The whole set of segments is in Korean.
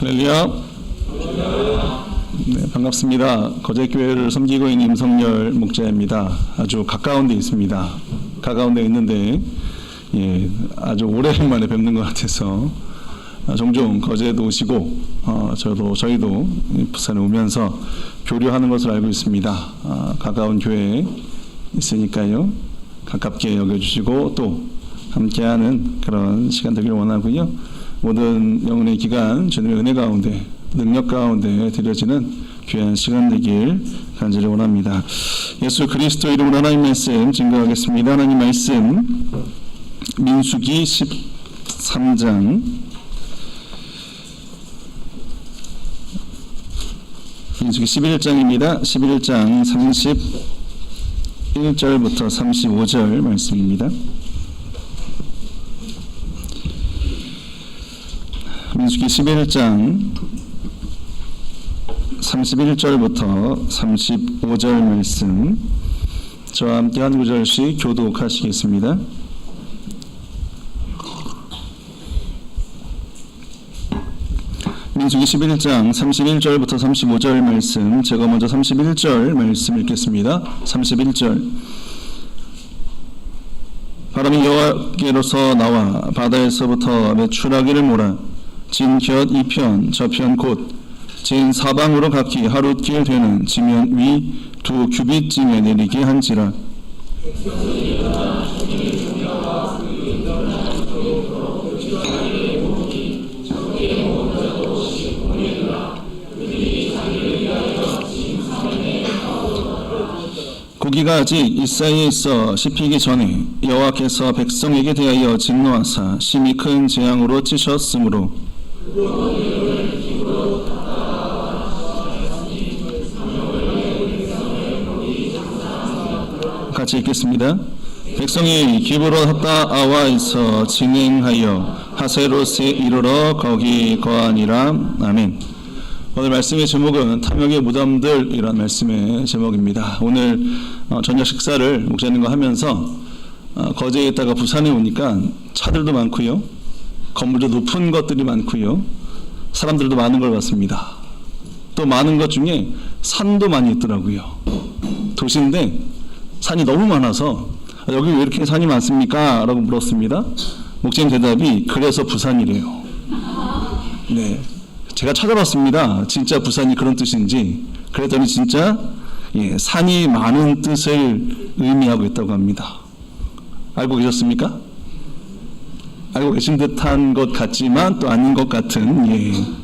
할렐루야. 네, 반갑습니다. 거제교회를 섬기고 있는 임성열 목자입니다. 아주 가까운 데 있습니다. 가까운 데 있는데 아주 오랜만에 뵙는 것 같아서 종종 거제도 오시고 저희도 부산에 오면서 교류하는 것을 알고 있습니다. 가까운 교회에 있으니까요. 가깝게 여겨주시고 또 함께하는 그런 시간 되기를 원하고요. 모든 영혼의 기간 주님의 은혜 가운데 능력 가운데 드려지는 귀한 시간 되길 간절히 원합니다. 예수 그리스도 이름으로 하나님 말씀 증거하겠습니다. 하나님 말씀 민수기 13장 민수기 11장입니다. 11장 31절부터 35절 말씀입니다. 민수기 11장 31절부터 35절 말씀 저와 함께 한 구절씩 교독하시겠습니다. 민수기 11장 31절부터 35절 말씀, 제가 먼저 31절 말씀 읽겠습니다. 31절. 바람이 여호와께로서 나와 바다에서부터 메추라기를 몰아 진 곁 이편 저편 곧 진 사방으로 각기 하룻길 되는 지면 위 2규빗쯤에 내리게 한지라. 고기가 아직 이 사이에 있어 씹히기 전에 여호와께서 백성에게 대하여 진노하사 심히 큰 재앙으로 찌셨으므로 같이 읽겠습니다. 백성이 기브롯 핫다아와에서 진행하여 하세롯에 이르러 거기 거하니라. 아멘. 오늘 말씀의 제목은 탐욕의 무덤들이라는 말씀의 제목입니다. 오늘 저녁 식사를 목사님과 하면서 거제에 있다가 부산에 오니까 차들도 많고요, 건물도 높은 것들이 많고요, 사람들도 많은 걸 봤습니다. 또 많은 것 중에 산도 많이 있더라고요. 도시인데 산이 너무 많아서 여기 왜 이렇게 산이 많습니까? 라고 물었습니다. 목사님 대답이 그래서 부산이래요. 네, 제가 찾아봤습니다. 진짜 부산이 그런 뜻인지. 그랬더니 진짜 산이 많은 뜻을 의미하고 있다고 합니다. 알고 계셨습니까? 알고 계신 듯한 것 같지만 또 아닌 것 같은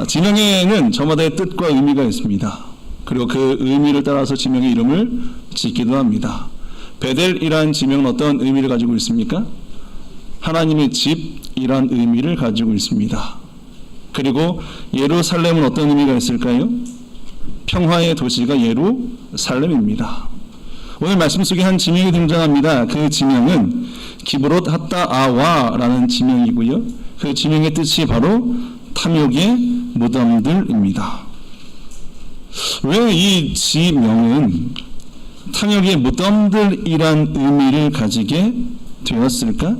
지명에는 저마다의 뜻과 의미가 있습니다. 그리고 그 의미를 따라서 지명의 이름을 짓기도 합니다. 베델이란 지명은 어떤 의미를 가지고 있습니까? 하나님의 집이란 의미를 가지고 있습니다. 그리고 예루살렘은 어떤 의미가 있을까요? 평화의 도시가 예루살렘입니다. 오늘 말씀 속에 한 지명이 등장합니다. 그 지명은 기브롯 핫다아와라는 지명이고요. 그 지명의 뜻이 바로 탐욕의 무덤들입니다. 왜 이 지명은 탐욕의 무덤들이란 의미를 가지게 되었을까?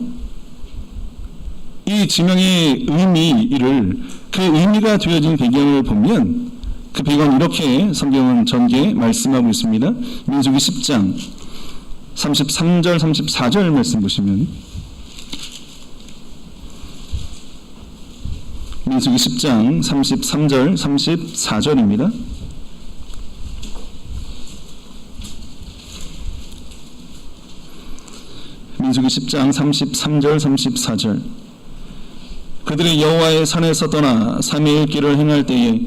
이 지명의 의미를, 그 의미가 되어진 배경을 보면 그 배경은 이렇게 성경은 전개 말씀하고 있습니다. 민수기 10장 33절 34절 말씀 보시면, 민수기 10장 33절 34절입니다. 민수기 10장 33절 34절. 그들이 여호와의 산에서 떠나 3일 길을 행할 때에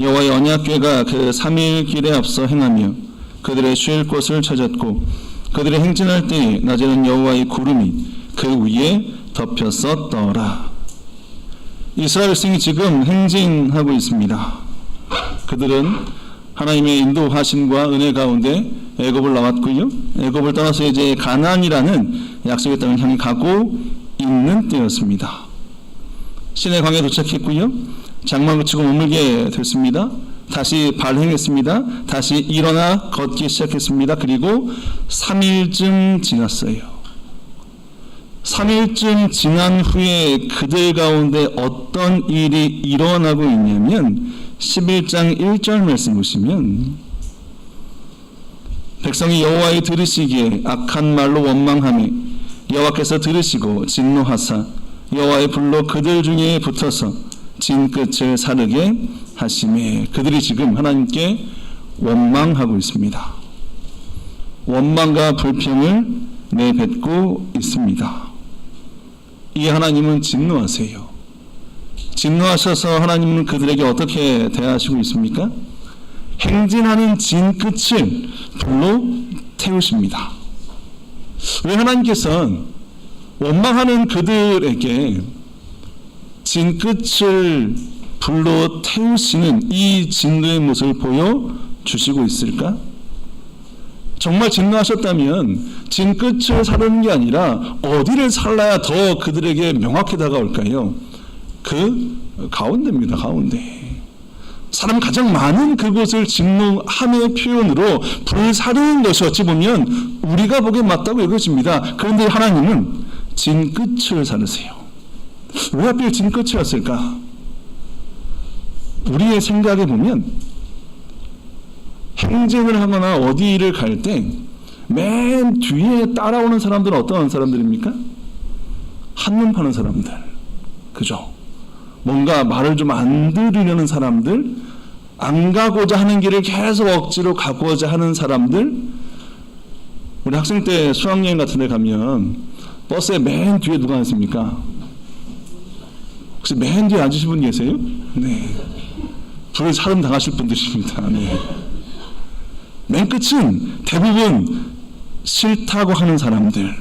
여호와의 언약궤가 그 3일 길에 앞서 행하며 그들의 쉴 곳을 찾았고 그들이 행진할 때에 낮에는 여호와의 구름이 그 위에 덮였었더라. 이스라엘 백성이 지금 행진하고 있습니다. 그들은 하나님의 인도하심과 은혜 가운데 애굽을 나왔고요, 애굽을 떠나서 이제 가나안이라는 약속의 땅을 향해 가고 있는 때였습니다. 시내 광야에 도착했고요, 장막을 치고 머물게 됐습니다. 다시 발행했습니다. 다시 일어나 걷기 시작했습니다. 그리고 3일쯤 지났어요. 3일쯤 지난 후에 그들 가운데 어떤 일이 일어나고 있냐면 11장 1절 말씀 보시면 백성이 여호와의 들으시기에 악한 말로 원망하며 여호와께서 들으시고 진노하사 여호와의 불로 그들 중에 붙어서 진 끝을 사르게 하시매. 그들이 지금 하나님께 원망하고 있습니다. 원망과 불평을 내뱉고 있습니다. 이 하나님은 진노하세요. 진노하셔서 하나님은 그들에게 어떻게 대하시고 있습니까? 행진하는 진 끝을 불로 태우십니다. 왜 하나님께서는 원망하는 그들에게 진 끝을 불로 태우시는 이 진노의 모습을 보여주시고 있을까? 정말 진노하셨다면 진 끝을 사르는 게 아니라 어디를 살라야 더 그들에게 명확히 다가올까요? 그 가운데입니다. 가운데. 사람 가장 많은 그곳을 진노함의 표현으로 불사르는 것이 어찌 보면 우리가 보기에 맞다고 여겨집니다. 그런데 하나님은 진 끝을 사르세요. 왜 하필 진 끝이었을까? 우리의 생각에 보면 행진을 하거나 어디를 갈 때 맨 뒤에 따라오는 사람들은 어떤 사람들입니까? 한눈 파는 사람들. 그죠? 뭔가 말을 좀 안 들으려는 사람들, 안 가고자 하는 길을 계속 억지로 가고자 하는 사람들. 우리 학생 때 수학여행 같은 데 가면 버스에 맨 뒤에 누가 앉습니까? 혹시 맨 뒤에 앉으신 분 계세요? 네. 불을 사름 당하실 분들입니다. 네. 맨 끝은 대부분 싫다고 하는 사람들.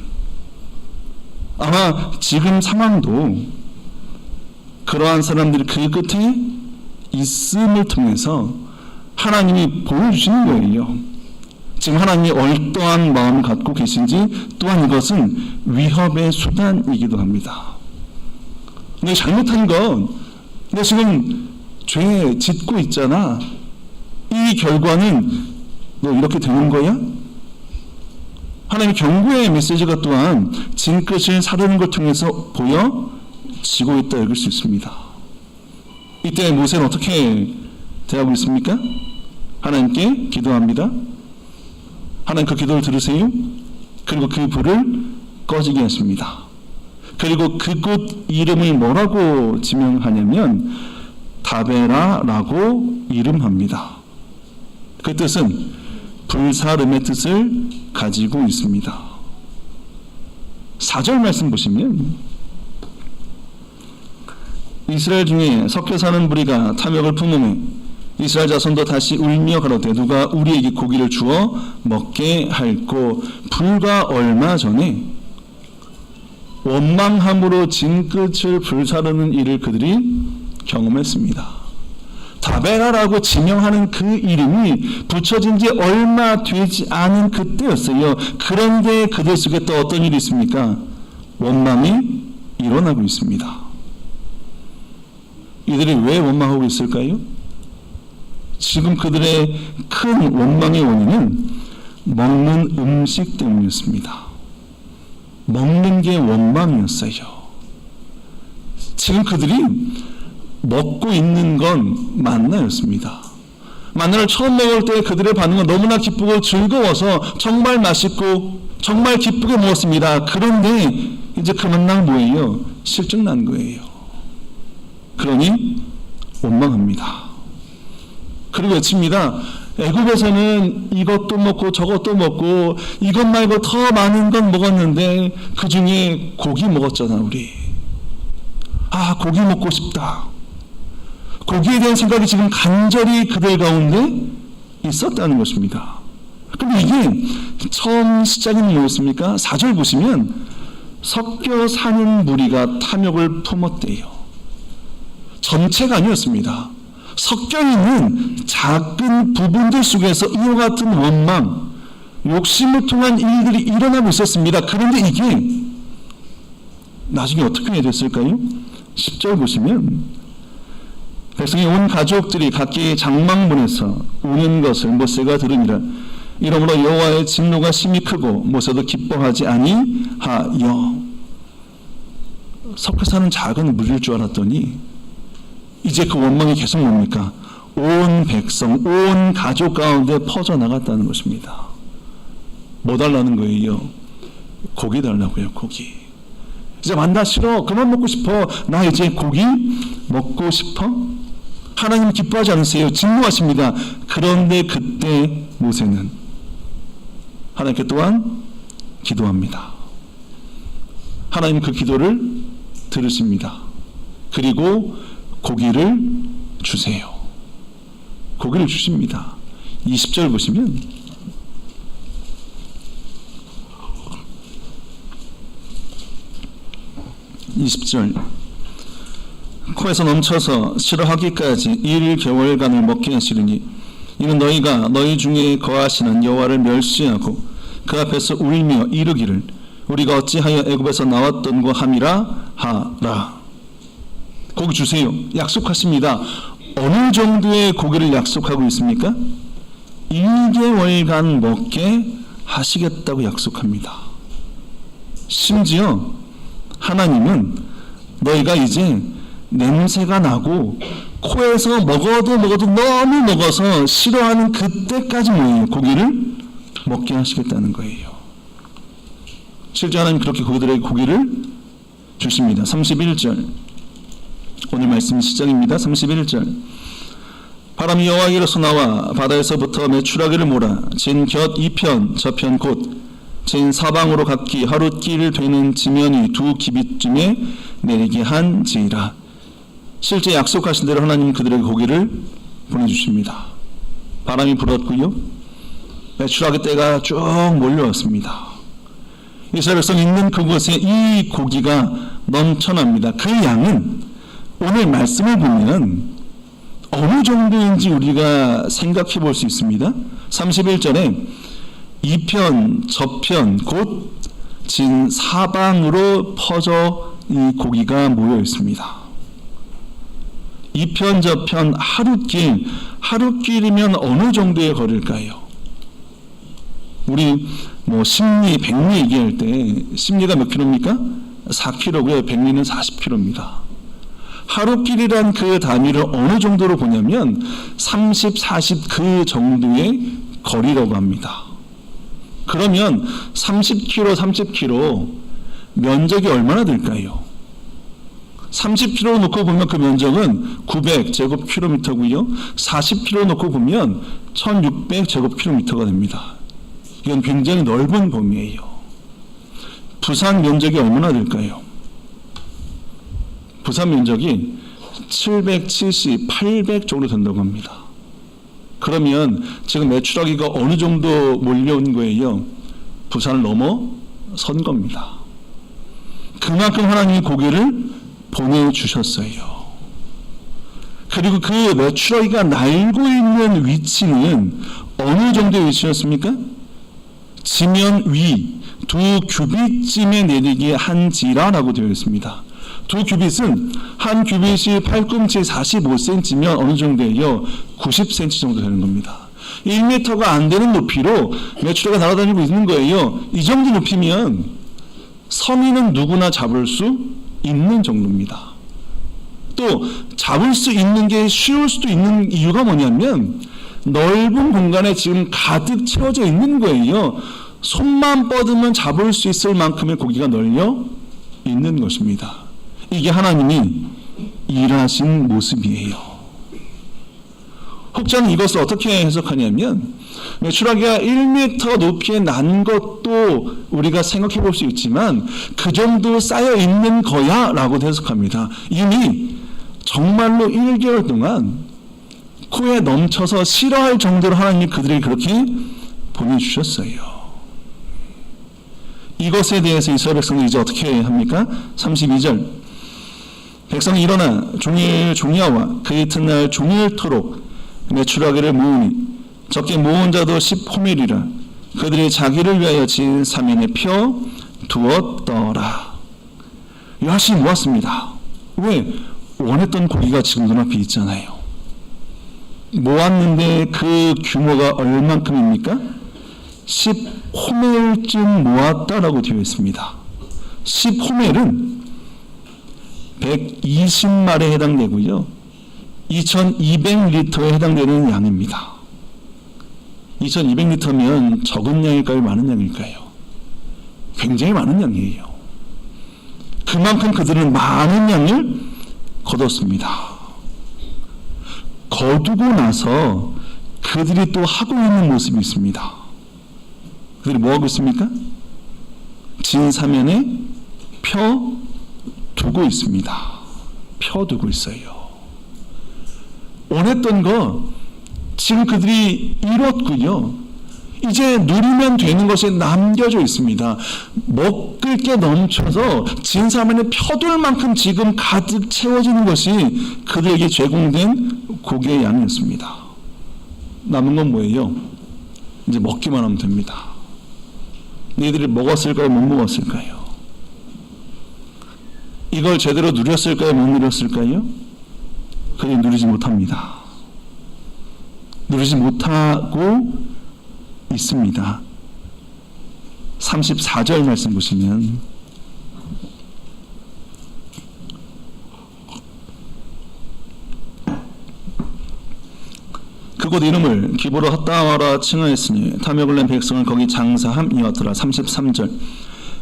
아마 지금 상황도 그러한 사람들이 그 끝에 있음을 통해서 하나님이 보여주시는 거예요. 지금 하나님이 얼떠한 마음을 갖고 계신지, 또한 이것은 위협의 수단이기도 합니다. 근데 잘못한 건 너 지금 죄 짓고 있잖아. 이 결과는 너 이렇게 되는 거야? 하나님의 경고의 메시지가 또한 진 끝을 사르는 걸 통해서 보여지고 있다 여길 수 있습니다. 이때 모세는 어떻게 대하고 있습니까? 하나님께 기도합니다. 하나님 그 기도를 들으세요. 그리고 그 불을 꺼지게 하십니다. 그리고 그곳 이름을 뭐라고 지명하냐면 다베라라고 이름합니다. 그 뜻은 불사름의 뜻을 가지고 있습니다. 4절 말씀 보시면 이스라엘 중에 섞여 사는 무리가 탐욕을 품으며 이스라엘 자손도 다시 울며 가로되 누가 우리에게 고기를 주어 먹게 할꼬. 불과 얼마 전에 원망함으로 진 끝을 불사르는 일을 그들이 경험했습니다. 다베라라고 지명하는 그 이름이 붙여진 지 얼마 되지 않은 그때였어요. 그런데 그들 속에 또 어떤 일이 있습니까? 원망이 일어나고 있습니다. 이들이 왜 원망하고 있을까요? 지금 그들의 큰 원망의 원인은 먹는 음식 때문이었습니다. 먹는 게 원망이었어요. 지금 그들이 먹고 있는 건 만나였습니다. 만나를 처음 먹을 때 그들의 반응은 너무나 기쁘고 즐거워서 정말 맛있고 정말 기쁘게 먹었습니다. 그런데 이제 그 만나가 뭐예요? 실증난 거예요. 그러니 원망합니다. 그리고 외칩니다. 애굽에서는 이것도 먹고 저것도 먹고 이것 말고 더 많은 건 먹었는데 그 중에 고기 먹었잖아 우리. 아 고기 먹고 싶다. 고기에 대한 생각이 지금 간절히 그들 가운데 있었다는 것입니다. 근데 이게 처음 시작은 뭐였습니까? 4절 보시면 섞여 사는 무리가 탐욕을 품었대요. 전체가 아니었습니다. 섞여 있는 작은 부분들 속에서 이와 같은 원망, 욕심을 통한 일들이 일어나고 있었습니다. 그런데 이게 나중에 어떻게 됐을까요? 10절 보시면 백성의 온 가족들이 각기 장막문에서 우는 것을 모세가 들으니라. 이러므로 여호와의 진노가 심히 크고 모세도 기뻐하지 아니하여. 섞여 사는 작은 무리일 줄 알았더니 이제 그 원망이 계속 뭡니까? 온 백성, 온 가족 가운데 퍼져나갔다는 것입니다. 뭐 달라는 거예요? 고기 달라고요. 고기. 이제 만나 싫어. 그만 먹고 싶어. 나 이제 고기 먹고 싶어. 하나님 기뻐하지 않으세요. 진노하십니다. 그런데 그때 모세는 하나님께 또한 기도합니다. 하나님 그 기도를 들으십니다. 그리고 고기를 주세요. 고기를 주십니다. 20절 보시면 코에서 넘쳐서 싫어하기까지 1개월간을 먹게 하시리니 이는 너희가 너희 중에 거하시는 여호와를 멸시하고 그 앞에서 울며 이르기를 우리가 어찌하여 애굽에서 나왔던고 함이라 하라. 고기 주세요. 약속하십니다. 어느 정도의 고기를 약속하고 있습니까? 1개월간 먹게 하시겠다고 약속합니다. 심지어 하나님은 너희가 이제 냄새가 나고 코에서 먹어도 너무 먹어서 싫어하는 그때까지 뭐예요? 고기를 먹게 하시겠다는 거예요. 실제 하나님 그렇게 그들에게 고기를 주십니다. 31절 오늘 말씀 시작입니다. 31절 바람이 여호와에게로서 나와 바다에서부터 메추라기를 몰아 진 곁 2편 저편 곧 진 사방으로 각기 하룻길 되는 지면이 2규빗쯤에 내리게 한지라. 실제 약속하신 대로 하나님 그들에게 고기를 보내주십니다. 바람이 불었고요. 메추라기 떼가 쭉 몰려왔습니다. 이스라엘 백성 있는 그곳에 이 고기가 넘쳐납니다. 그 양은 오늘 말씀을 보면 어느 정도인지 우리가 생각해 볼 수 있습니다. 31절에 이편 저편 곧 진 사방으로 퍼져 이 고기가 모여 있습니다. 이편 저편 하룻길이면 어느 정도의 거리일까요? 우리 심리 100리 얘기할 때 심리가 몇 킬로입니까? 4km고요. 100리는 40km입니다. 하룻길이란 그 단위를 어느 정도로 보냐면 30, 40 그 정도의 거리라고 합니다. 그러면 30km, 30km 면적이 얼마나 될까요? 30km 놓고 보면 그 면적은 900제곱킬로미터고요. 40km 놓고 보면 1600제곱킬로미터가 됩니다. 이건 굉장히 넓은 범위예요. 부산 면적이 얼마나 될까요? 부산 면적이 770, 800 정도 된다고 합니다. 그러면 지금 메추라기가 어느 정도 몰려온 거예요? 부산을 넘어선 겁니다. 그만큼 하나님이 고기를 보내주셨어요. 그리고 그 메추라기가 날고 있는 위치는 어느 정도의 위치였습니까? 지면 위 2규빗쯤에 내리게 한지라라고 되어 있습니다. 2규빗은 한 규빗이 팔꿈치 45cm면 어느 정도예요? 90cm 정도 되는 겁니다. 1m가 안 되는 높이로 메추라기가 날아다니고 있는 거예요. 이 정도 높이면 서민은 누구나 잡을 수 있는 정도입니다. 또 잡을 수 있는 게 쉬울 수도 있는 이유가 뭐냐면 넓은 공간에 지금 가득 채워져 있는 거예요. 손만 뻗으면 잡을 수 있을 만큼의 고기가 널려 있는 것입니다. 이게 하나님이 일하신 모습이에요. 혹자는 이것을 어떻게 해석하냐면 메추라기가 1m 높이에 난 것도 우리가 생각해 볼 수 있지만 그 정도 쌓여 있는 거야 라고 해석합니다. 이미 정말로 1개월 동안 코에 넘쳐서 싫어할 정도로 하나님이 그들에게 그렇게 보내주셨어요. 이것에 대해서 이스라엘 백성은 이제 어떻게 합니까? 32절 백성이 일어나 종야와 그 이튿날 종일토록 메추라기를 모으니 적게 모은 자도 10호멜이라 그들이 자기를 위하여 진 사면에 펴 두었더라. 열심히 모았습니다. 왜? 원했던 고기가 지금 눈앞에 있잖아요. 모았는데 그 규모가 얼만큼입니까? 10호멜쯤 모았다라고 되어 있습니다. 10호멜은 120마리에 해당되고요. 2200리터에 해당되는 양입니다. 2200리터면 적은 양일까요? 많은 양일까요? 굉장히 많은 양이에요. 그만큼 그들은 많은 양을 거뒀습니다. 거두고 나서 그들이 또 하고 있는 모습이 있습니다. 그들이 뭐 하고 있습니까? 진사면에 펴 두고 있습니다. 펴 두고 있어요. 원했던 거 지금 그들이 이뤘고요. 이제 누리면 되는 것이 남겨져 있습니다. 먹을 게 넘쳐서 진사면에 펴둘 만큼 지금 가득 채워지는 것이 그들에게 제공된 고기의 양이었습니다. 남은 건 뭐예요? 이제 먹기만 하면 됩니다. 너희들이 먹었을까요? 못 먹었을까요? 이걸 제대로 누렸을까요? 못 누렸을까요? 그들이 누리지 못합니다. 누리지 못하고 있습니다. 34절 말씀 보시면 그곳 이름을 기브로 핫다와라 칭하였으니 탐욕을 낸 백성을 거기 장사함이었더라. 33절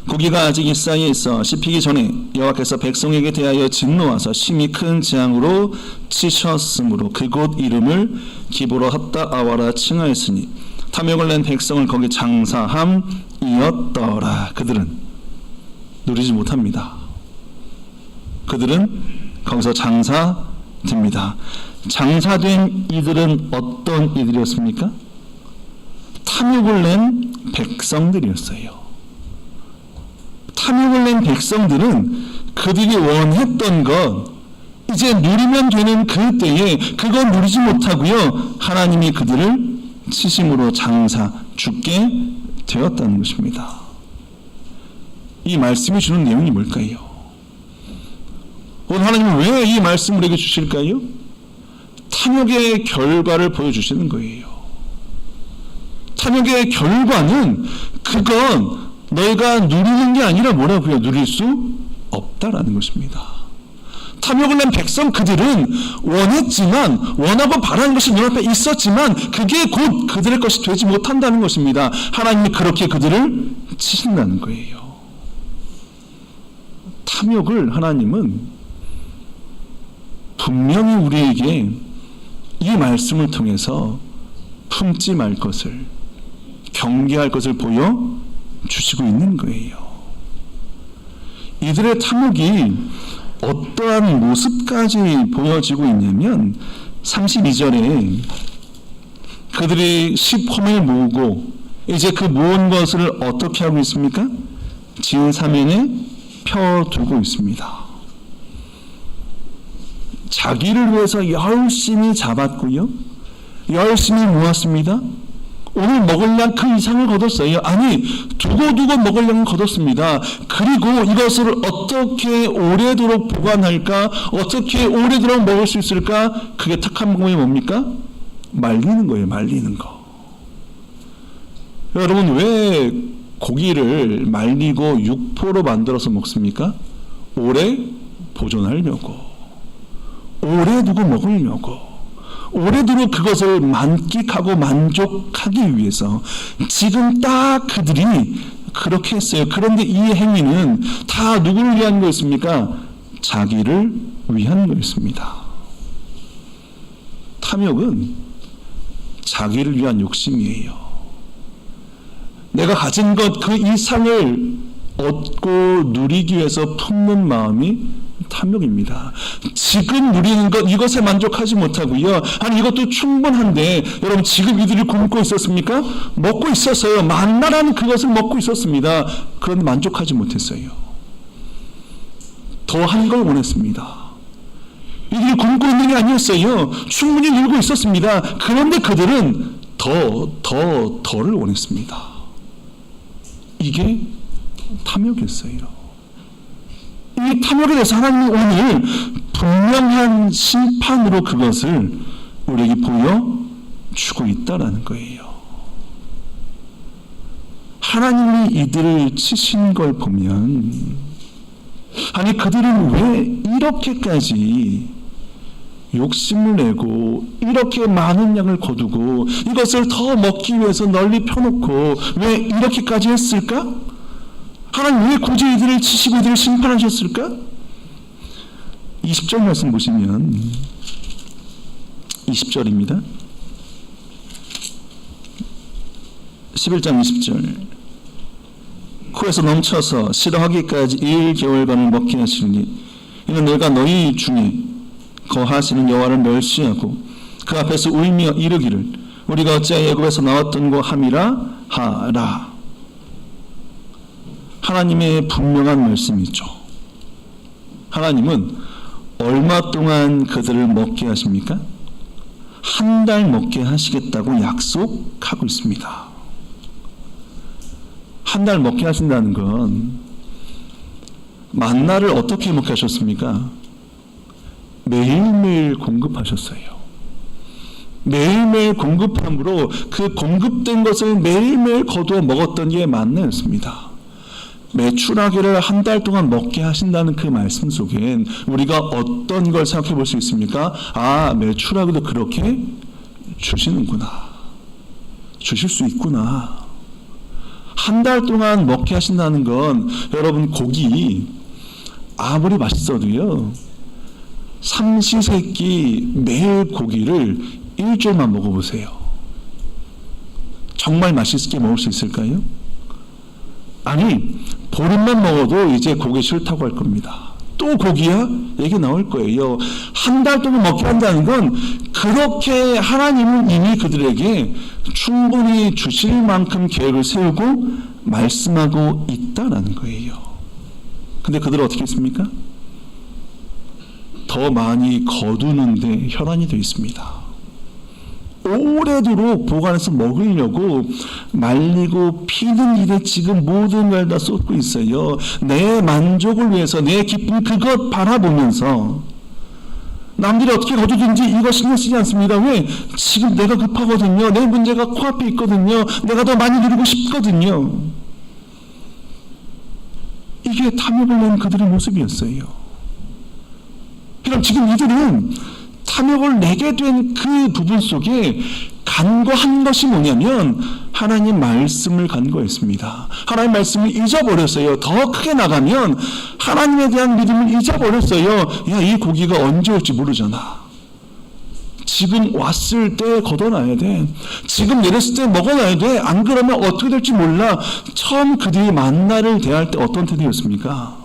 고기가 아직 이 사이에 있어 씹히기 전에 여호와께서 백성에게 대하여 진노하사 심히 큰 재앙으로 치셨으므로 그곳 이름을 기브로 핫다와라 칭하였으니 탐욕을 낸 백성을 거기 장사함이었더라. 그들은 누리지 못합니다. 그들은 거기서 장사됩니다. 장사된 이들은 어떤 이들이었습니까? 탐욕을 낸 백성들이었어요. 탐욕을 낸 백성들은 그들이 원했던 것, 이제 누리면 되는 그 때에 그걸 누리지 못하고요. 하나님이 그들을 치심으로 장사 죽게 되었다는 것입니다. 이 말씀이 주는 내용이 뭘까요? 오늘 하나님은 왜 이 말씀을 우리에게 주실까요? 탐욕의 결과를 보여주시는 거예요. 탐욕의 결과는 그건 너희가 누리는 게 아니라 뭐라고요? 누릴 수 없다라는 것입니다. 탐욕을 낸 백성 그들은 원했지만 원하고 바라는 것이 눈앞에 있었지만 그게 곧 그들의 것이 되지 못한다는 것입니다. 하나님이 그렇게 그들을 치신다는 거예요. 탐욕을 하나님은 분명히 우리에게 이 말씀을 통해서 품지 말 것을, 경계할 것을 보여주시고 있는 거예요. 이들의 탐욕이 어떠한 모습까지 보여지고 있냐면 32절에 그들이 10호멜 모으고 이제 그 모은 것을 어떻게 하고 있습니까? 진사면에 펴두고 있습니다. 자기를 위해서 열심히 잡았고요. 열심히 모았습니다. 오늘 먹을 양 그 이상을 거뒀어요. 아니, 두고두고 먹을 양을 거뒀습니다. 그리고 이것을 어떻게 오래도록 보관할까? 어떻게 오래도록 먹을 수 있을까? 그게 택한 방법이 뭡니까? 말리는 거예요. 말리는 거. 여러분, 왜 고기를 말리고 육포로 만들어서 먹습니까? 오래 보존하려고, 오래 두고 먹으려고, 오래도록 그것을 만끽하고 만족하기 위해서 지금 딱 그들이 그렇게 했어요. 그런데 이 행위는 다 누구를 위한 거였습니까? 자기를 위한 거였습니다. 탐욕은 자기를 위한 욕심이에요. 내가 가진 것 그 이상을 얻고 누리기 위해서 품는 마음이 탐욕입니다. 지금 누리는 것 이것에 만족하지 못하고요. 아니 이것도 충분한데 여러분 지금 이들이 굶고 있었습니까? 먹고 있었어요. 만나라는 그것을 먹고 있었습니다. 그런데 만족하지 못했어요. 더한 걸 원했습니다. 이들이 굶고 있는 게 아니었어요. 충분히 누리고 있었습니다. 그런데 그들은 더를 원했습니다. 이게 탐욕이었어요. 이 탐욕에 대해서 하나님은 오늘 분명한 심판으로 그것을 우리에게 보여주고 있다라는 거예요. 하나님이 이들을 치신 걸 보면 아니 그들은 왜 이렇게까지 욕심을 내고 이렇게 많은 양을 거두고 이것을 더 먹기 위해서 널리 펴놓고 왜 이렇게까지 했을까? 하나님 왜 굳이 이들을 치시고 이들을 심판하셨을까? 20절 말씀 보시면 20절입니다. 11장 20절 코에서 넘쳐서 싫어하기까지 1개월간을 먹게 하시니 이는 내가 너희 중에 거하시는 여호와를 멸시하고 그 앞에서 울며 이르기를 우리가 어찌하여 애굽에서 나왔던 거 함이라 하라. 하나님의 분명한 말씀이죠. 하나님은 얼마 동안 그들을 먹게 하십니까? 한 달 먹게 하시겠다고 약속하고 있습니다. 한 달 먹게 하신다는 건 만나를 어떻게 먹게 하셨습니까? 매일매일 공급하셨어요. 매일매일 공급함으로 그 공급된 것을 매일매일 거두어 먹었던 게 만나였습니다. 메추라기를 한 달 동안 먹게 하신다는 그 말씀 속엔 우리가 어떤 걸 생각해 볼 수 있습니까? 아, 메추라기도 그렇게 주시는구나. 주실 수 있구나. 한 달 동안 먹게 하신다는 건 여러분 고기 아무리 맛있어도요. 삼시세끼 매일 고기를 일주일만 먹어보세요. 정말 맛있게 먹을 수 있을까요? 아니 보름만 먹어도 이제 고기 싫다고 할 겁니다. 또 고기야? 얘기 나올 거예요. 한 달 동안 먹게 한다는 건 그렇게 하나님은 이미 그들에게 충분히 주실 만큼 계획을 세우고 말씀하고 있다라는 거예요. 근데 그들은 어떻게 했습니까? 더 많이 거두는데 혈안이 되어 있습니다. 오래도록 보관해서 먹으려고 말리고 피는 일에 지금 모든 걸 다 쏟고 있어요. 내 만족을 위해서 내 기쁨 그것 바라보면서 남들이 어떻게 거두든지 이거 신경 쓰지 않습니다. 왜? 지금 내가 급하거든요. 내 문제가 코앞에 있거든요. 내가 더 많이 누리고 싶거든요. 이게 탐욕을 낸 그들의 모습이었어요. 그럼 지금 이들은 탐욕을 내게 된 그 부분 속에 간과한 것이 뭐냐면 하나님 말씀을 간과했습니다. 하나님 말씀을 잊어버렸어요. 더 크게 나가면 하나님에 대한 믿음을 잊어버렸어요. 야, 이 고기가 언제 올지 모르잖아. 지금 왔을 때 걷어놔야 돼. 지금 내렸을 때 먹어놔야 돼. 안 그러면 어떻게 될지 몰라. 처음 그들이 만나를 대할 때 어떤 태도였습니까?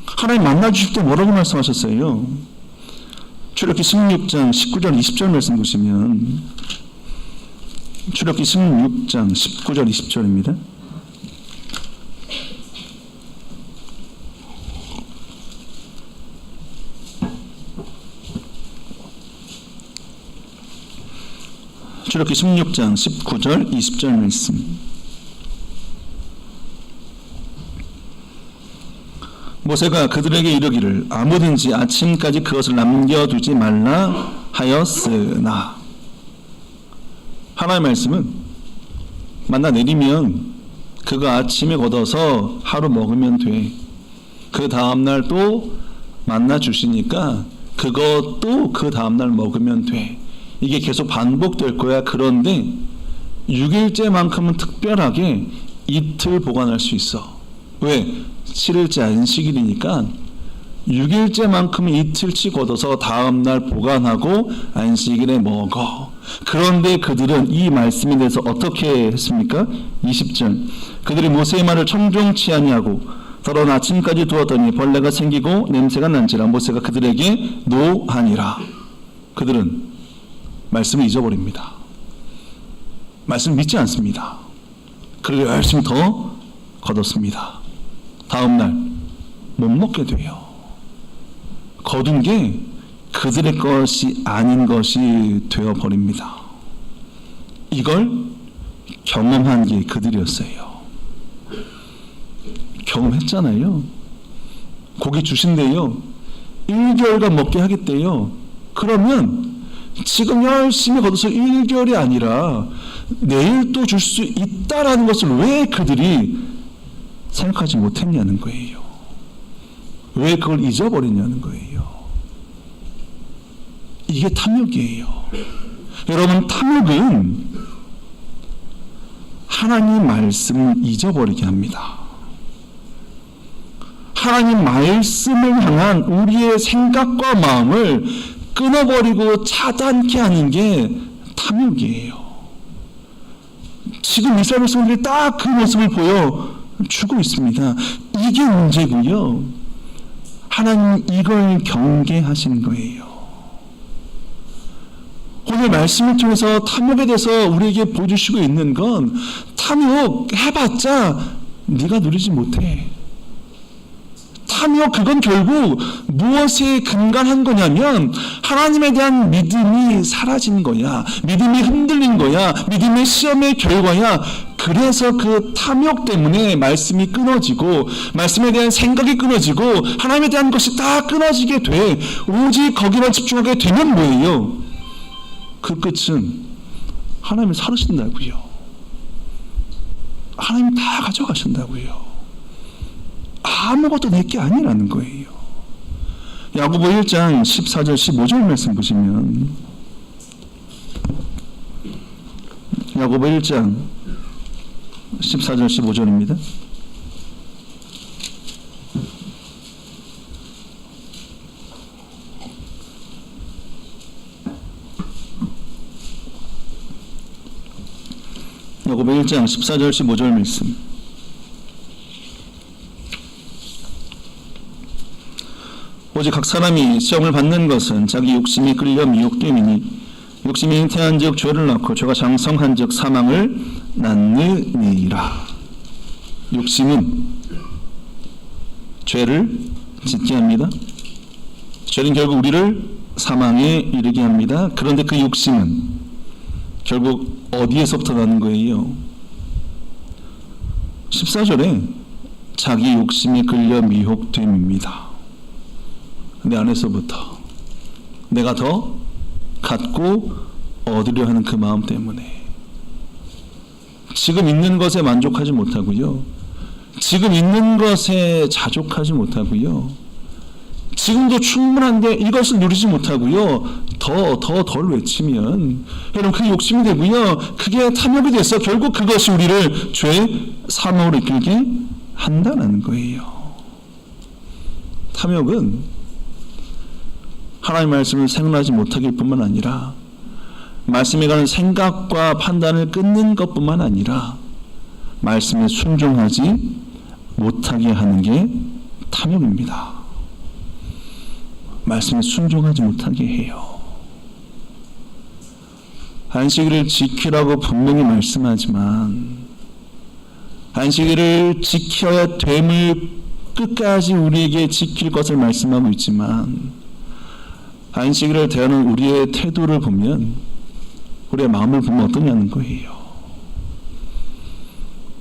하나님 만나 주실 때 뭐라고 말씀하셨어요? 출애굽기 16장 19절 20절 말씀 보시면 출애굽기 16장 19절 20절입니다. 출애굽기 16장 19절 20절 말씀. 모세가 그들에게 이르기를 아무든지 아침까지 그것을 남겨두지 말라 하였으나. 하나님의 말씀은 만나 내리면 그거 아침에 걷어서 하루 먹으면 돼. 그 다음날 또 만나 주시니까 그것도 그 다음날 먹으면 돼. 이게 계속 반복될 거야. 그런데 6일째만큼은 특별하게 이틀 보관할 수 있어. 왜? 7일째 안식일이니까 6일째만큼은 이틀치 걷어서 다음날 보관하고 안식일에 먹어. 그런데 그들은 이 말씀에 대해서 어떻게 했습니까? 20절 그들이 모세의 말을 청종치 아니하고 더러운 아침까지 두었더니 벌레가 생기고 냄새가 난지라 모세가 그들에게 노하니라. 그들은 말씀을 잊어버립니다. 말씀 믿지 않습니다. 그리고 열심히 더 거뒀습니다. 다음날 못 먹게 돼요. 거둔 게 그들의 것이 아닌 것이 되어버립니다. 이걸 경험한 게 그들이었어요. 경험했잖아요. 고기 주신대요. 1개월간 먹게 하겠대요. 그러면 지금 열심히 거둬서 1개월이 아니라 내일 또 줄 수 있다라는 것을 왜 그들이 생각하지 못했냐는 거예요. 왜 그걸 잊어버리냐는 거예요. 이게 탐욕이에요. 여러분, 탐욕은 하나님 말씀을 잊어버리게 합니다. 하나님 말씀을 향한 우리의 생각과 마음을 끊어버리고 차단케 하는 게 탐욕이에요. 지금 이스라엘 백성들이 딱 그 모습을 보여주고 있습니다. 이게 문제고요. 하나님 이걸 경계하신 거예요. 오늘 말씀을 통해서 탐욕에 대해서 우리에게 보여주시고 있는 건 탐욕 해봤자 네가 누리지 못해. 탐욕 그건 결국 무엇에 근간한 거냐면 하나님에 대한 믿음이 사라진 거야. 믿음이 흔들린 거야. 믿음의 시험의 결과야. 그래서 그 탐욕 때문에 말씀이 끊어지고 말씀에 대한 생각이 끊어지고 하나님에 대한 것이 다 끊어지게 돼. 오직 거기만 집중하게 되면 뭐예요? 그 끝은 하나님을 사르신다고요. 하나님 다 가져가신다고요. 아무것도 내 게 아니라는 거예요. 야고보 1장 14절 15절 말씀 보시면 야고보 1장 14절 15절입니다. 야고보 1장 14절 15절 말씀. 오직 각 사람이 시험을 받는 것은 자기 욕심이 끌려 미혹됨이니 욕심이 잉태한즉 죄를 낳고 죄가 장성한즉 사망을 낳느니라. 욕심은 죄를 짓게 합니다. 죄는 결국 우리를 사망에 이르게 합니다. 그런데 그 욕심은 결국 어디에서부터 나는 거예요? 14절에 자기 욕심이 끌려 미혹됨입니다. 내 안에서부터 내가 더 갖고 얻으려 하는 그 마음 때문에 지금 있는 것에 만족하지 못하고요. 지금 있는 것에 자족하지 못하고요. 지금도 충분한데 이것을 누리지 못하고요. 덜 외치면 여러분 그 욕심이 되고요. 그게 탐욕이 돼서 결국 그것이 우리를 죄 사망으로 이끌게 한다는 거예요. 탐욕은 하나님의 말씀을 생각하지 못하길 뿐만 아니라 말씀에 관한 생각과 판단을 끊는 것뿐만 아니라 말씀에 순종하지 못하게 하는 게 탐욕입니다. 말씀에 순종하지 못하게 해요. 안식일을 지키라고 분명히 말씀하지만 안식일을 지켜야 됨을 끝까지 우리에게 지킬 것을 말씀하고 있지만 안식일을 대하는 우리의 태도를 보면 우리의 마음을 보면 어떠냐는 거예요.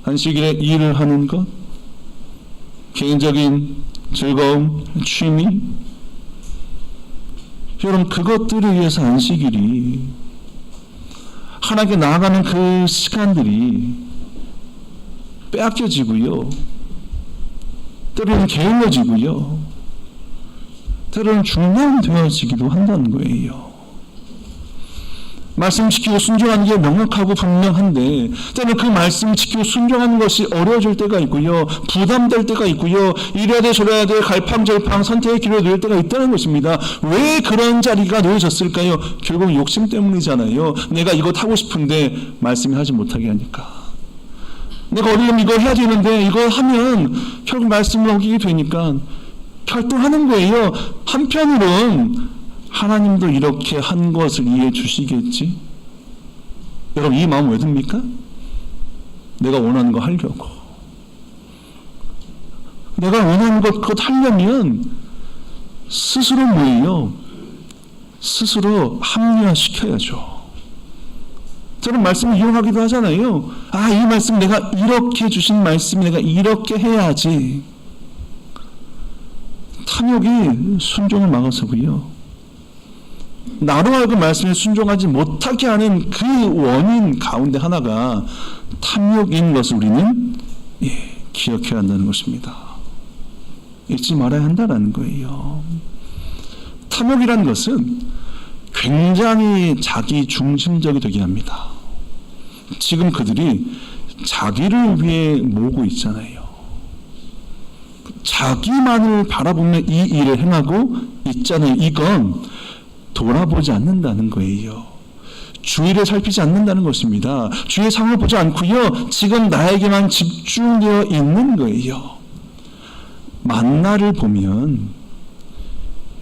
안식일에 일을 하는 것, 개인적인 즐거움, 취미, 여러분 그것들을 위해서 안식일이 하나님께 나아가는 그 시간들이 빼앗겨지고요. 때로는 게을러지고요. 때로는 중단되어지기도 한다는 거예요. 말씀 지키고 순종하는 게 명확하고 분명한데 때로는 그 말씀 지키고 순종하는 것이 어려워질 때가 있고요. 부담될 때가 있고요. 이래야 돼 저래야 돼 갈팡절팡 선택의 길을 놓일 때가 있다는 것입니다. 왜 그런 자리가 놓여졌을까요? 결국 욕심 때문이잖아요. 내가 이거 하고 싶은데 말씀이 하지 못하게 하니까. 내가 어려우면 이걸 해야 되는데 이거 하면 결국 말씀을 어기게 되니까 결정하는 거예요. 한편으론 하나님도 이렇게 한 것을 이해해 주시겠지? 여러분 이 마음 왜 듭니까? 내가 원하는 거 하려고. 내가 원하는 것 그것 하려면 스스로 뭐예요? 스스로 합리화시켜야죠. 저는 말씀을 이용하기도 하잖아요. 이 말씀 내가 이렇게 주신 말씀 내가 이렇게 해야지. 탐욕이 순종을 막아서고요. 나로 하여금 말씀에 순종하지 못하게 하는 그 원인 가운데 하나가 탐욕인 것을 우리는 기억해야 한다는 것입니다. 잊지 말아야 한다는 거예요. 탐욕이라는 것은 굉장히 자기 중심적이 되게 합니다. 지금 그들이 자기를 위해 모으고 있잖아요. 자기만을 바라보며 이 일을 행하고 있잖아요. 이건 돌아보지 않는다는 거예요. 주위를 살피지 않는다는 것입니다. 주위의 상을 보지 않고요. 지금 나에게만 집중되어 있는 거예요. 만나를 보면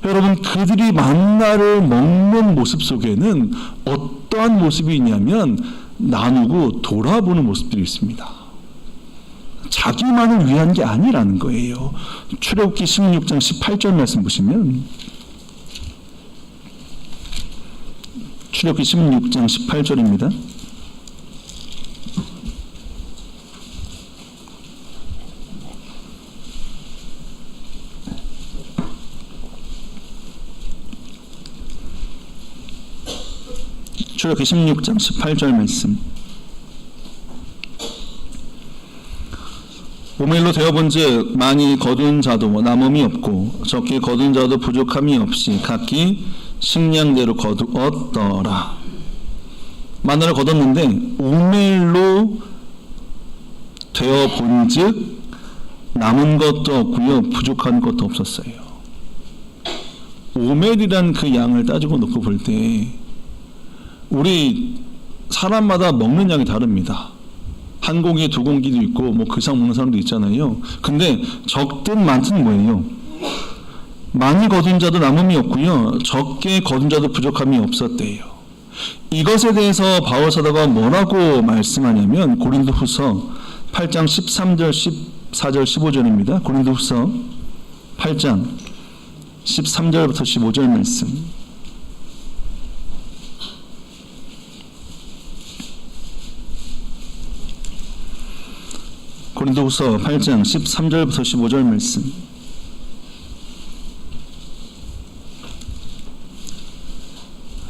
여러분, 그들이 만나를 먹는 모습 속에는 어떠한 모습이 있냐면 나누고 돌아보는 모습들이 있습니다. 자기만을 위한 게 아니라는 거예요. 출애굽기 16장 18절 말씀 보시면, 출애굽기 16장 18절입니다. 출애굽기 16장 18절 말씀. 오멜로 되어본즉 많이 거둔 자도 남음이 없고 적게 거둔 자도 부족함이 없이 각기 식량대로 거두었더라. 마늘을 거뒀는데 오멜로 되어본즉 남은 것도 없고요, 부족한 것도 없었어요. 오멜이란 그 양을 따지고 놓고 볼 때 우리 사람마다 먹는 양이 다릅니다. 한 공기, 두 공기도 있고 뭐 그 이상 먹는 사람도 있잖아요. 근데 적든 많든 뭐예요? 많이 거둔 자도 남음이 없고요, 적게 거둔 자도 부족함이 없었대요. 이것에 대해서 바울 사도가 뭐라고 말씀하냐면 고린도후서 8장 13절 14절 15절입니다. 고린도후서 8장 13절부터 15절 말씀. 고린도후서 8장 13절부터 15절 말씀.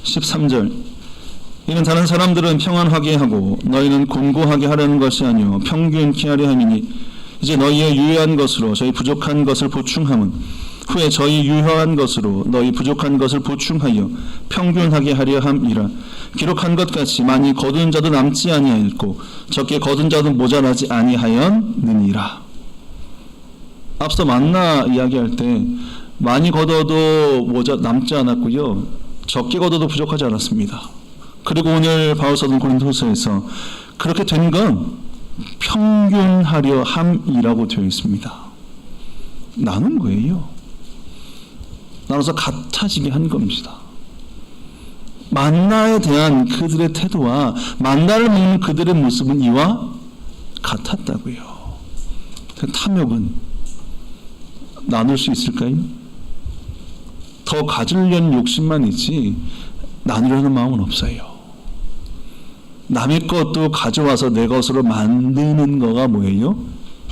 (13절) 이는 다른 사람들은 평안하게 하고 너희는 곤고하게 하려는 것이 아니요 평균케 하려 함이니 이제 너희의 유효한 것으로 저희 부족한 것을 보충함은 후에 저희 유효한 것으로 너희 부족한 것을 보충하여 평균하게 하려 함이라. 기록한 것 같이 많이 거둔 자도 남지 아니하였고 적게 거둔 자도 모자라지 아니하였느니라. 앞서 만나 이야기할 때 많이 거둬도 남지 않았고요, 적게 거둬도 부족하지 않았습니다. 그리고 오늘 바울 사도 고린도후서에서 그렇게 된 건 평균하려 함이라고 되어 있습니다. 나눈 거예요. 나눠서 같아지게 한 겁니다. 만나에 대한 그들의 태도와 만나를 먹는 그들의 모습은 이와 같았다고요. 탐욕은 나눌 수 있을까요? 더 가지려는 욕심만 있지 나누려는 마음은 없어요. 남의 것도 가져와서 내 것으로 만드는 거가 뭐예요?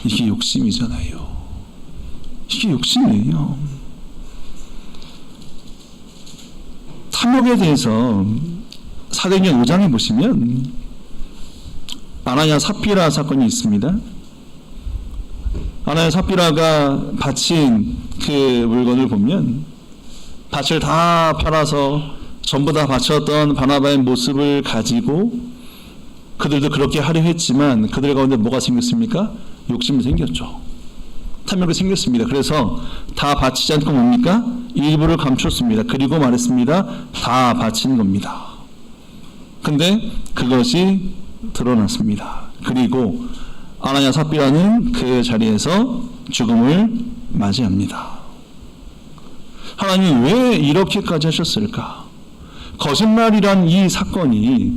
이게 욕심이잖아요. 이게 욕심이에요. 탐욕에 대해서 사도행전 5장에 보시면 아나니아 삽비라 사건이 있습니다. 아나니아 삽비라가 바친 그 물건을 보면 밭을 다 팔아서 전부 다 바쳤던 바나바의 모습을 가지고 그들도 그렇게 하려 했지만 그들 가운데 뭐가 생겼습니까? 욕심이 생겼죠. 탐욕이 생겼습니다. 그래서 다 바치지 않고 뭡니까? 일부를 감췄습니다. 그리고 말했습니다. 다 바친 겁니다. 근데 그것이 드러났습니다. 그리고 아나니아 삽비라는 그 자리에서 죽음을 맞이합니다. 하나님 왜 이렇게까지 하셨을까? 거짓말이란 이 사건이,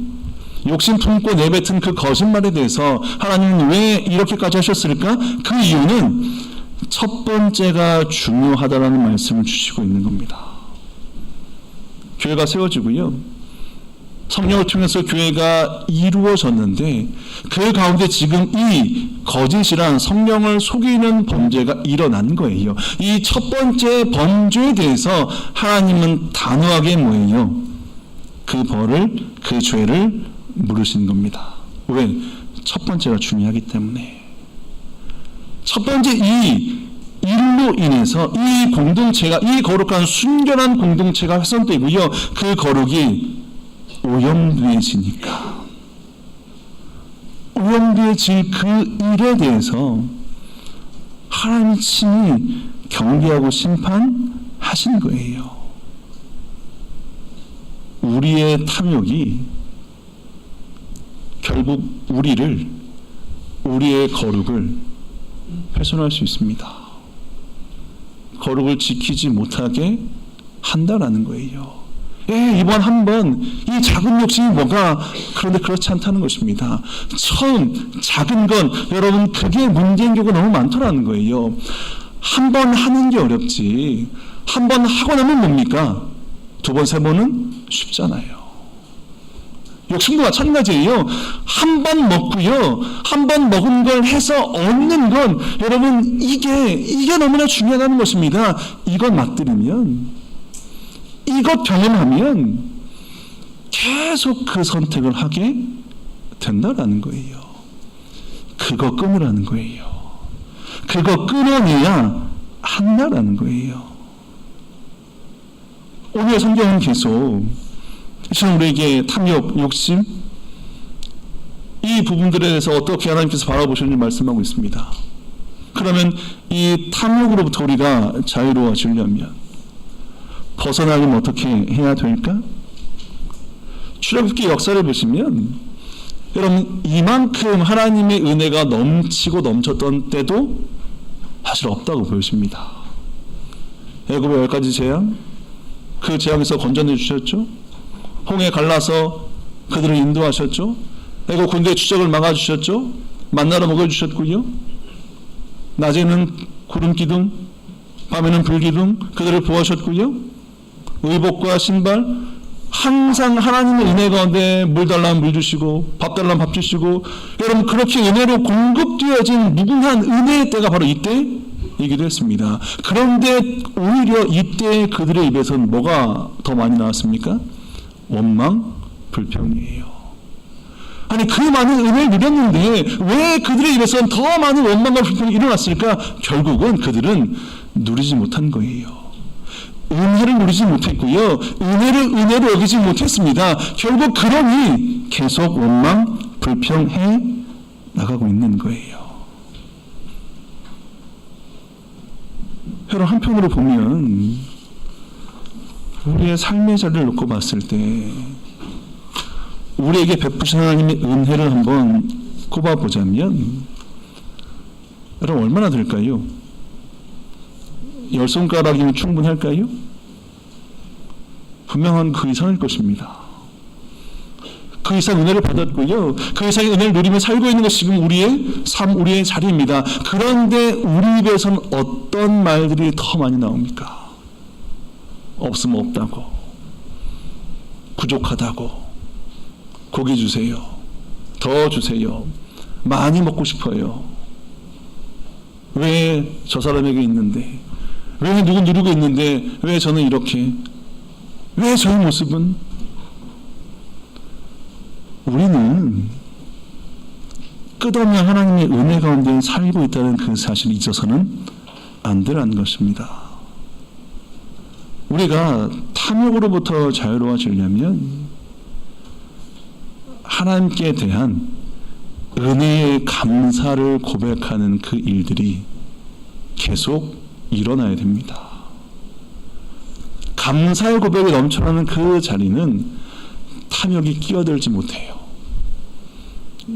욕심 품고 내뱉은 그 거짓말에 대해서 하나님은 왜 이렇게까지 하셨을까? 그 이유는 첫 번째가 중요하다라는 말씀을 주시고 있는 겁니다. 교회가 세워지고요, 성령을 통해서 교회가 이루어졌는데 그 가운데 지금 이 거짓이란 성령을 속이는 범죄가 일어난 거예요. 이 첫 번째 범죄에 대해서 하나님은 단호하게 뭐예요? 그 벌을, 그 죄를 물으신 겁니다. 왜? 첫 번째가 중요하기 때문에. 첫 번째 이 일로 인해서 이 공동체가, 이 거룩한 순결한 공동체가 훼손되고요, 그 거룩이 오염되어지니까, 오염되어질 그 일에 대해서 하나님이 친히 경계하고 심판하신 거예요. 우리의 탐욕이 결국 우리의 거룩을 훼손할 수 있습니다. 거룩을 지키지 못하게 한다라는 거예요. 이번 한번 이 작은 욕심이 뭐가, 그런데 그렇지 않다는 것입니다. 처음 작은 건 여러분 그게 문제인 경우가 너무 많더라는 거예요. 한 번 하는 게 어렵지, 한 번 하고 나면 뭡니까? 두 번, 세 번은 쉽잖아요. 욕심도 마찬가지예요. 한 번 먹고요, 한 번 먹은 걸 해서 얻는 건 여러분 이게 너무나 중요하다는 것입니다. 이것 맛들이면, 이것 경험하면 계속 그 선택을 하게 된다라는 거예요. 그거 끊으라는 거예요. 그거 끊어내야 한다라는 거예요. 오늘 성경은 계속 우리에게 탐욕, 욕심, 이 부분들에 대해서 어떻게 하나님께서 바라보시는지 말씀하고 있습니다. 그러면 이 탐욕으로부터 우리가 자유로워지려면 벗어나려면 어떻게 해야 될까? 출애굽기 역사를 보시면 여러분, 이만큼 하나님의 은혜가 넘치고 넘쳤던 때도 사실 없다고 보여집니다. 애굽의 10가지 재앙, 그 재앙에서 건져내 주셨죠. 홍해 갈라서 그들을 인도하셨죠. 애굽 군대의 추적을 막아주셨죠. 만나로 먹여주셨고요. 낮에는 구름 기둥, 밤에는 불 기둥, 그들을 보호하셨고요. 의복과 신발, 항상 하나님의 은혜 가운데 물 달라면 물 주시고 밥 달라면 밥 주시고, 여러분 그렇게 은혜로 공급되어진 무궁한 은혜의 때가 바로 이때이기도 했습니다. 그런데 오히려 이때 그들의 입에서는 뭐가 더 많이 나왔습니까? 원망, 불평이에요. 아니, 그 많은 은혜를 누렸는데 왜 그들의 입에서는 더 많은 원망과 불평이 일어났을까? 결국은 그들은 누리지 못한 거예요. 은혜를 누리지 못했고요, 은혜를 여기지 못했습니다. 결국 그러니 계속 원망, 불평해 나가고 있는 거예요. 여러분, 한편으로 보면 우리의 삶의 자리를 놓고 봤을 때 우리에게 베푸신 하나님의 은혜를 한번 꼽아보자면 여러분, 얼마나 될까요? 10손가락이면 충분할까요? 분명한 그 이상일 것입니다. 그 이상 은혜를 받았고요, 그 이상의 은혜를 누리며 살고 있는 것이 지금 우리의 삶, 우리의 자리입니다. 그런데 우리 입에서는 어떤 말들이 더 많이 나옵니까? 없으면 없다고, 부족하다고, 고기 주세요, 더 주세요, 많이 먹고 싶어요, 왜 저 사람에게 있는데, 왜 누구 누리고 있는데 왜 저는 이렇게, 왜 저의 모습은? 우리는 끝없는 하나님의 은혜 가운데 살고 있다는 그 사실을 잊어서는 안 되라는 것입니다. 우리가 탐욕으로부터 자유로워지려면 하나님께 대한 은혜의 감사를 고백하는 그 일들이 계속 일어나야 됩니다. 감사의 고백이 넘쳐나는 그 자리는 탐욕이 끼어들지 못해요.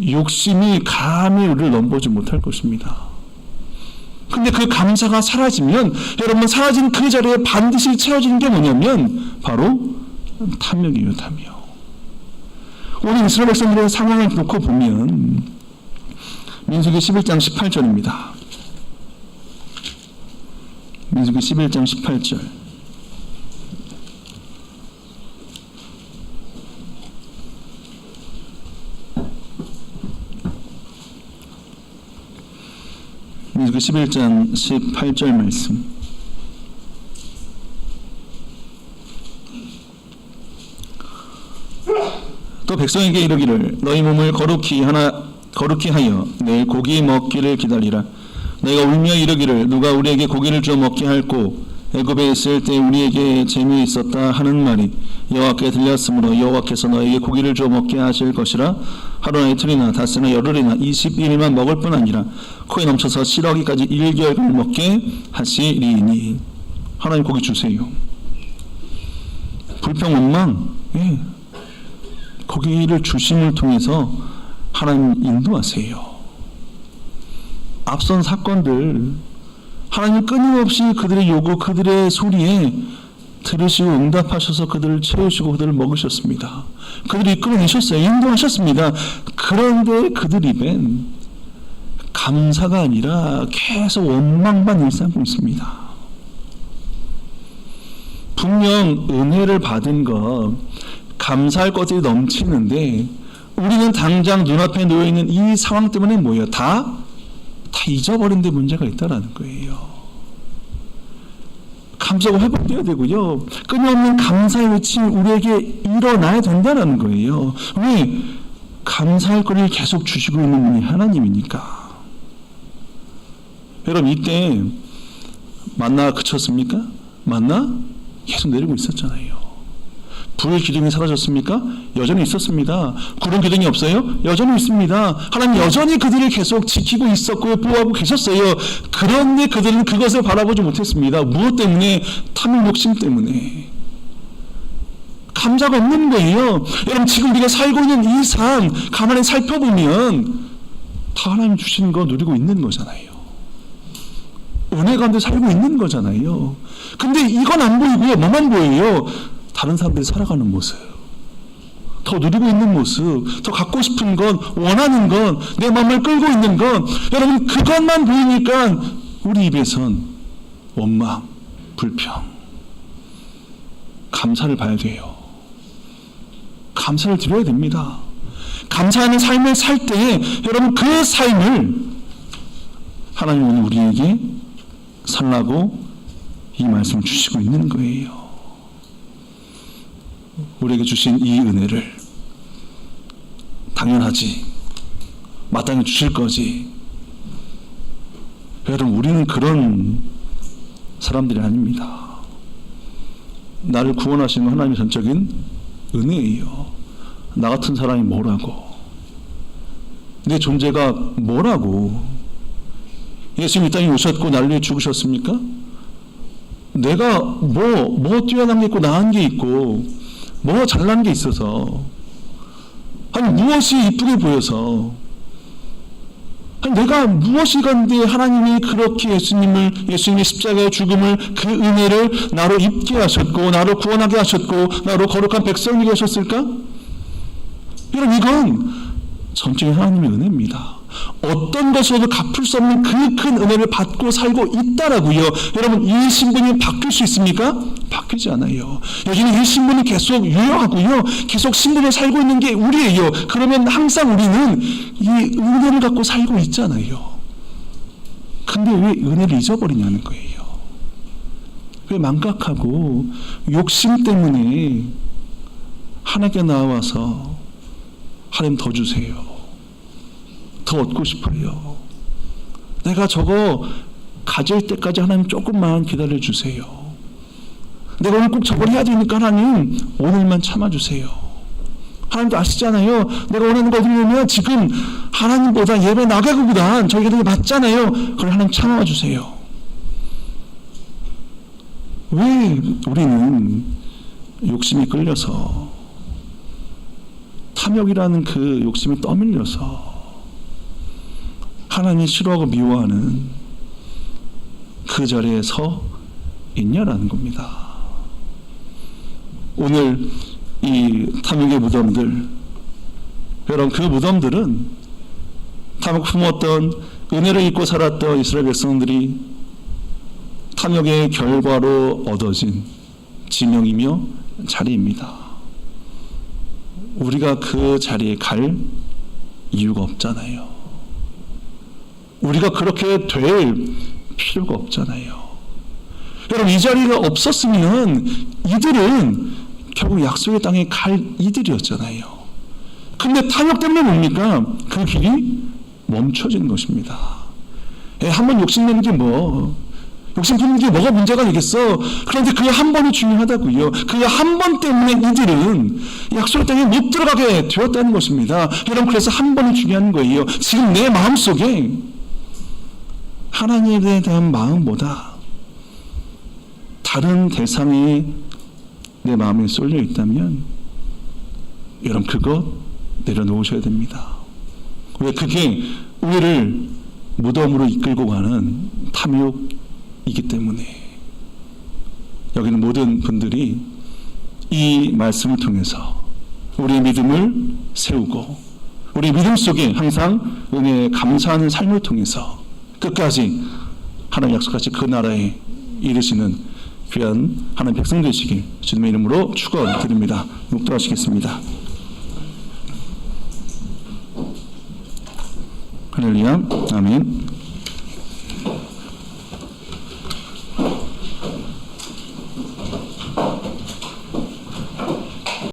욕심이 감히 우리를 넘보지 못할 것입니다. 근데 그 감사가 사라지면, 여러분, 사라진 그 자리에 반드시 채워지는 게 뭐냐면 바로 탐욕이에요. 탐욕. 오늘 이스라엘 백성들의 상황을 놓고 보면 민수기 11장 18절입니다. 민수기 11장 18절. 민수기 11장 18절 말씀. 또 백성에게 이르기를 너희 몸을 거룩히 하여 내일 고기 먹기를 기다리라. 내가 울며 이르기를 누가 우리에게 고기를 주어 먹게 할꼬 애굽에 있을 때 우리에게 재미있었다 하는 말이 여호와께 들렸으므로 여호와께서 너에게 고기를 주어 먹게 하실 것이라. 하루나 이틀이나 닷새나 열흘이나 20일만 먹을 뿐 아니라 코에 넘쳐서 실어기까지 1개월간 먹게 하시리니. 하나님 고기 주세요. 불평 원망, 고기를 주심을 통해서 하나님 인도하세요. 앞선 사건들 하나님 끊임없이 그들의 요구, 그들의 소리에 들으시고 응답하셔서 그들을 채우시고 그들을 먹으셨습니다. 그들을 이끌어내셨어요. 인도하셨습니다. 그런데 그들 입엔 감사가 아니라 계속 원망만 일삼고 있습니다. 분명 은혜를 받은 것, 감사할 것들이 넘치는데 우리는 당장 눈앞에 놓여있는 이 상황 때문에 뭐예요? 다 잊어버린 데 문제가 있다라는 거예요. 감사가 회복되어야 되고요. 끊임없는 감사의 외침이 우리에게 일어나야 된다는 거예요. 왜? 감사할 거리를 계속 주시고 있는 분이 하나님이니까. 여러분 이때 만나가 그쳤습니까? 만나 계속 내리고 있었잖아요. 불 기둥이 사라졌습니까? 여전히 있었습니다. 구름 기둥이 없어요? 여전히 있습니다. 하나님 여전히 그들을 계속 지키고 있었고 보호하고 계셨어요. 그런데 그들은 그것을 바라보지 못했습니다. 무엇 때문에? 탐욕 욕심 때문에. 감사가 없는 거예요. 여러분 지금 우리가 살고 있는 이 삶 가만히 살펴보면 다 하나님 주시는 거 누리고 있는 거잖아요. 은혜 가운데 살고 있는 거잖아요. 근데 이건 안 보이고요. 뭐만 보여요? 다른 사람들이 살아가는 모습, 더 누리고 있는 모습, 더 갖고 싶은 건, 원하는 건, 내 마음을 끌고 있는 건, 여러분 그것만 보이니까 우리 입에선 원망, 불평. 감사를 봐야 돼요. 감사를 드려야 됩니다. 감사하는 삶을 살 때 여러분 그 삶을 하나님 오늘 우리에게 살라고 이 말씀을 주시고 있는 거예요. 우리에게 주신 이 은혜를 당연하지, 마땅히 주실 거지. 여러분 우리는 그런 사람들이 아닙니다. 나를 구원하신 건 하나님의 전적인 은혜예요. 나 같은 사람이 뭐라고, 내 존재가 뭐라고. 예수님 이 땅에 오셨고 나를 위해 죽으셨습니까? 내가 뭐 뛰어난 게 있고 나은 게 있고 뭐 잘난 게 있어서, 아니 무엇이 이쁘게 보여서, 아니 내가 무엇이 간데 하나님이 그렇게 예수님의 십자가의 죽음을, 그 은혜를 나로 입게 하셨고 나로 구원하게 하셨고 나로 거룩한 백성이게 하셨을까? 여러분 이건 전적인 하나님의 은혜입니다. 어떤 것으로도 갚을 수 없는 그 큰 은혜를 받고 살고 있다라고요. 여러분 이 신분이 바뀔 수 있습니까? 바뀌지 않아요. 여기는 이 신분이 계속 유효하고요. 계속 신분을 살고 있는 게 우리예요. 그러면 항상 우리는 이 은혜를 갖고 살고 있잖아요. 근데 왜 은혜를 잊어버리냐는 거예요. 왜 망각하고 욕심 때문에 하나님께 나와서 하나님 더 주세요, 더 얻고 싶어요, 내가 저거 가질 때까지 하나님 조금만 기다려 주세요, 내가 오늘 꼭 저걸 해야 되니까 하나님 오늘만 참아주세요. 하나님도 아시잖아요. 내가 원하는 거 어디냐면 지금 하나님보다 예배 나가기보다 저희가 되게 맞잖아요. 그걸 하나님 참아주세요. 왜 우리는 욕심이 끌려서, 탐욕이라는 그 욕심이 떠밀려서 하나님이 싫어하고 미워하는 그 자리에 서 있냐라는 겁니다. 오늘 이 탐욕의 무덤들, 여러분 그 무덤들은 탐욕 품었던, 은혜를 잊고 살았던 이스라엘 백성들이 탐욕의 결과로 얻어진 지명이며 자리입니다. 우리가 그 자리에 갈 이유가 없잖아요. 우리가 그렇게 될 필요가 없잖아요. 여러분 이 자리가 없었으면 이들은 결국 약속의 땅에 갈 이들이었잖아요. 근데 탐욕 때문에 뭡니까? 그 길이 멈춰진 것입니다. 한 번 욕심내는 게 욕심 부리는 게 뭐가 문제가 되겠어? 그런데 그 한 번이 중요하다고요. 그 한 번 때문에 이들은 약속의 땅에 못 들어가게 되었다는 것입니다. 여러분, 그래서 한 번이 중요한 거예요. 지금 내 마음속에 하나님에 대한 마음보다 다른 대상이 내 마음에 쏠려 있다면 여러분, 그것 내려놓으셔야 됩니다. 왜? 그게 우리를 무덤으로 이끌고 가는 탐욕이기 때문에. 여기는 모든 분들이 이 말씀을 통해서 우리의 믿음을 세우고 우리 믿음 속에 항상 은혜에 감사하는 삶을 통해서 끝까지 하나님 약속하신 그 나라에 이르시는 귀한 하나님 백성 되시길 주님의 이름으로 축원드립니다. 묵도하시겠습니다. 할렐루야. 아멘.